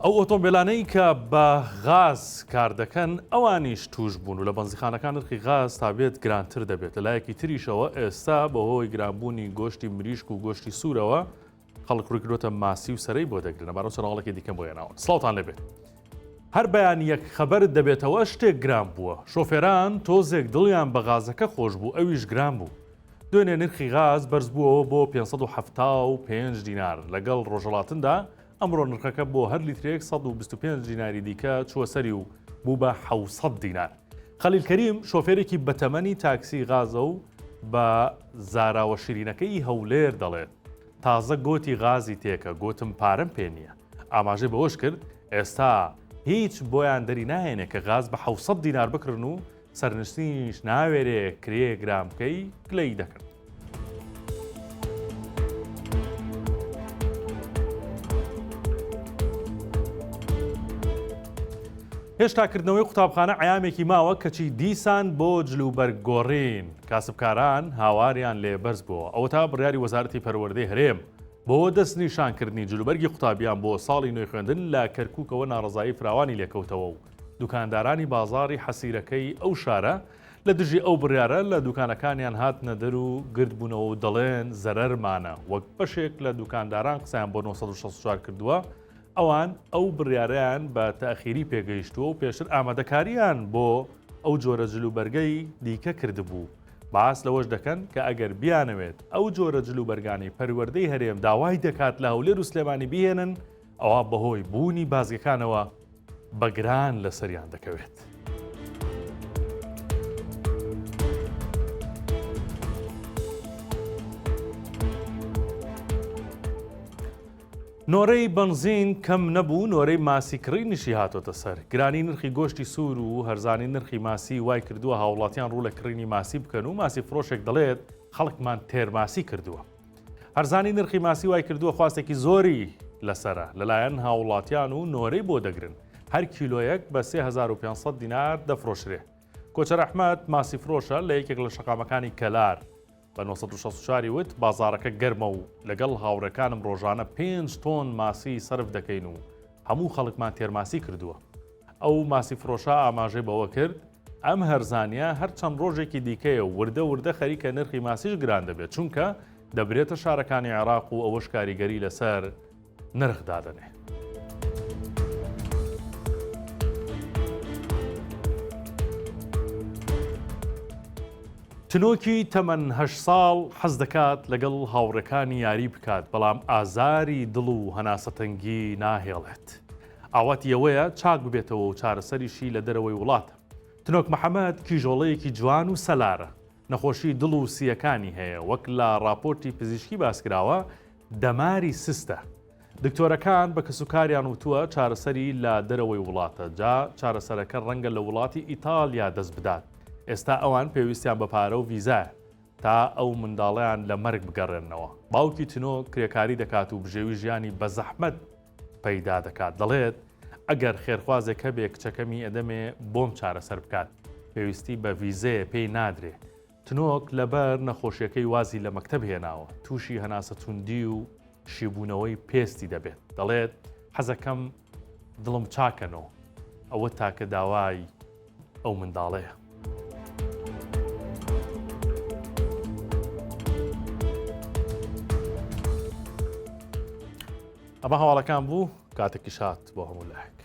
ئەو ئۆتۆمبیلانەی کە بە غاز کار دەکەن ئەوانیش توش بوون و لە بەنزیخانەکان نرخی غاز تا بێت گرانتر دەبێت. لەلایەکی تریشەوە ئێستا بەهۆی گرانبوونی گۆشتی مریشک و گۆشتی سوورەوە خەڵک ڕوویکردوتە ماسی و سەرەی بۆ دەگرن. بارەو چەناڵێکی دیکەم بۆ هێناوە. سڵاوتان لەبێت. هەر بەیانیەک خەبەرت دەبێتەوە شتێک گران بووە. شۆفێران تۆزێک دڵیان بە غازەکە خۆش بوو، ئەویش گران بوو. دوێنێ نرخی غاز بەرز بووەوە بۆ 575 دینار لەگەڵ ڕۆژهەڵاتندا. ئەمڕۆ نرخەکە بۆ هەر لیترێک 125 دیناری دیکە چووە سەری و بوو بە 700 دینار. خەلیل کەریم شۆفێرێکی بەتەمەنی تاکسی غازە و بە زاراوە شیرینەکەی هەولێر دەڵێت تازە گۆتی غازی تێکە، گۆتم پارەم پێ نییە. ئاماژەی بەوەش کرد ئێستا هیچ بۆیان دەری ناهێنێ کە غاز بە 700 دینار بکردن و سەرنشتنیش ناوێرێ کرێ گرامکەی گلەی دەکرد. هێشتاکردنەوەی قوتابخانە عیامێکی ماوە کەچی دیسان بۆ جلوبەرگۆڕین. کاسبکاران هاواریان لێ بەرز بووە. ئەوە تا بڕیاری وەزارەتی پەروەردەی هەرێم بۆ دەستنیشانکردنی جلوبەرگی قوتابیان بۆ ساڵی نوێی خوێندن لە کەرکووکەوە ناڕەزایی فراوانی لێکەوتەوە و دوکاندارانی بازاڕی حەسیرەکەی ئەو شارە لە دژی ئەو بڕیارە لە دوکانەکانیان هاتنە دەر و گردبوونەوە و دەڵێن زەرەرمانە. وەک بەشێک لە دوکانداران قسەیان بۆ 964 کردووە، ئەوان ئەو بڕیارەیان بە تاخیری پێگەیشتووە و پێشتر ئامادەکاریان بۆ ئەو جۆرە جلوبەرگەی دیکە کردبوو. باس لەوەش دەکەن کە ئەگەر بیانەوێت ئەو جۆرە جلوبەرگانی پەروەردەی هەرێم داوای دەکات لە هەولێر و سلێمانی بهێنن، ئەوە بەهۆی بوونی بازگەکانەوە بەگران لە سەریان دەکەوێت. نۆرەی بنزین کەم نەبوو، نۆرەی ماسیکڕینیشی هاتۆتە سەر. گرانی نرخی گۆشتی سوور و هەرزانی نرخی ماسی وای کردووە هاوڵاتیان ڕوو لە کڕینی ماسی بکەن و ماسی فرۆشێک دەڵێت خەڵکمان تێرماسی کردووە. هەرزانی نرخی ماسی وای کردووە خواستێکی زۆری لەسرە لەلایەن هاوڵاتیان و نۆرەی بۆ دەگرن. هەر کیلۆیەک بە 3500 دینار دەفرۆشرێ. کۆچەر ئەحمەد ماسی فرۆشە لە یەکێک لە شەقامەکانی کەلار. بە 964 وت بازارەکە گەرمە و لەگەڵ هاوڕەکانم ڕۆژانە 5 تۆن ماسی سرف دەکەین و هەموو خەڵکمان تێرماسی کردووە. ئەو ماسی فرۆشە ئاماژەی بەوە کرد ئەم هەرزانیە هەر چەند ڕۆژێکی دیکەیە وردە وردە خەریکە نرخی ماسیش گران دەبێت، چونکە دەبرێتە شارەکانی عێراق و ئەوەش کاریگەری لەسەر نرخ دادەنێ. تنۆکی تەمەن 8 ساڵ حەز دەکات لەگەڵ هاوڕەکانی یاری بکات، بەڵام ئازاری دڵ و هەناسەتەنگی ناهێڵێت. ئاواتی ئەوەیە چاک ببێتەوە و چارەسەریشی لە دەرەوەی وڵاتە. تنۆک محەممەد کیژۆڵەیەکی جوان و سەلارە، نەخۆشی دڵ و سیەکانی هەیە، وەک لە راپۆرتی پزیشکی باسکراوە دەماری سستە. دکتۆرەکان بە کەسوکاریان وتووە چارەسەری لە دەرەوەی وڵاتە، جا چارەسەرەکە ڕەنگە لە وڵاتی ئیتالیا دەست بدات. ئێستا ئەوان پێویستیان بە پارە و ڤیزایە تا ئەو منداڵیان لە مەرگ بگەڕێنەوە. باوکی تنۆ کرێکاری دەکات و بژێوی ژیانی بە زەحمەت پەیدا دەکات. دەڵێت ئەگەر خێرخوازێک هەبێ کچەکەمی ئەدەمێ بۆم چارەسەر بکات، پێویستی بە ڤیزەیە پێی نادرێ. تنۆک لەبەر نەخۆشیەکەی وازی لە مەکتەب هێناوە، تووشی هەناسەتوندی و شیبوونەوەی پێستی دەبێت. دەڵێت حەزەکەم دڵم چاکەنەوە، ئەوە تاکە داوای ئەو منداڵەیە. ئەمە هەواڵەکان بوو، کاتێکی شات بۆ هەموو لایەک.